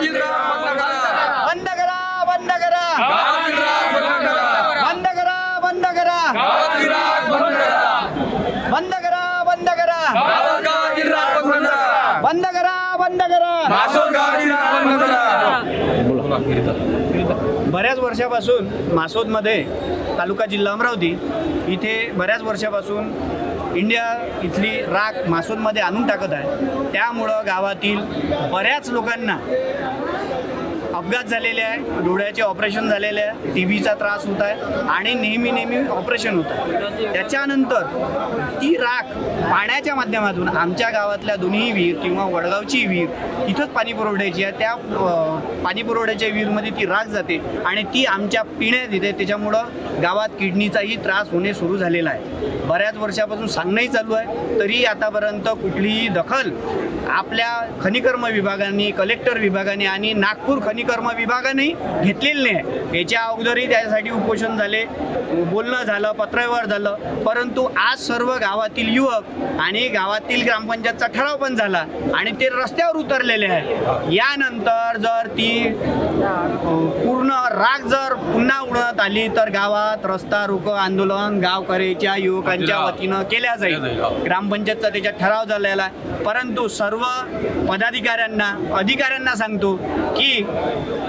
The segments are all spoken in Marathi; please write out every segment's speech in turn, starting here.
गावातील राग बंद करा. बंद करा बंद करा गावातील राग बंद करा. बंद करा बंद करा गावातील राग बंद करा. बंद करा बंद करा बंद करा बंद करा. मासोद गावातील राग बंद करा. बऱ्याच वर्षापासून मासोदमध्ये तालुका जिल्हा अमरावती इथे बऱ्याच वर्षापासून इंडिया इथली राख मासोदमध्ये आणून टाकत आहे. त्यामुळं गावातील बऱ्याच लोकांना अपघात झालेले आहे, डोळ्याचे ऑपरेशन झालेले आहे, टीबीचा त्रास होत आहे आणि नेहमी ऑपरेशन होत आहे. त्याच्यानंतर ती राख पाण्याच्या माध्यमातून आमच्या गावातल्या दोन्ही विहीर किंवा वडगावची विहीर तिथंच पाणी पुरवठ्याची आहे. त्या पाणी पुरवठ्याच्या विहीरमध्ये ती राख जाते आणि ती आमच्या पिण्यात येते. त्याच्यामुळं गावात किडनीचाही त्रास होणे सुरू झालेला आहे. बऱ्याच वर्षापासून सांगणंही चालू आहे, तरी आतापर्यंत कुठलीही दखल आपल्या खनिकर्म विभागाने, कलेक्टर विभागाने आणि नागपूर खनिकर्म विभागाने घेतलेली नाही. याच्या अगोदरही त्यासाठी उपोषण झाले, बोलणं झालं, पत्रव्यवहार झालं, परंतु आज सर्व गावातील युवक आणि गावातील ग्रामपंचायतचा ठराव पण झाला आणि ते रस्त्यावर उतरलेले आहे. यानंतर जर ती पूर्ण राख जर पुन्हा उडत आली तर गावात रस्ता रोको आंदोलन गावकऱ्याच्या युवकांच्या वतीनं केल्या जाईल. ग्रामपंचायतचा त्याच्यात ठराव झालेला आहे. परंतु सर्व पदाधिकाऱ्यांना, अधिकाऱ्यांना सांगतो की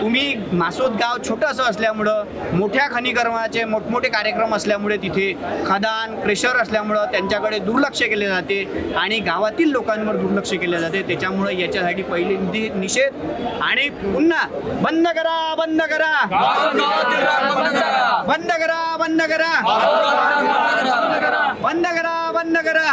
तुम्ही मासोद गाव छोटंसं असल्यामुळं, मोठ्या खनिकर्माचे मोठमोठे कार्यक्रम असल्यामुळे तिथे खदान क्रेशर असल्यामुळं त्यांच्याकडे दुर्लक्ष केले जाते आणि गावातील लोकांवर दुर्लक्ष केले जाते. त्याच्यामुळे याच्यासाठी पहिले निषेध आणि पुन्हा बंद करा बंद करा बंद करा बंद करा बंद करा बंद करा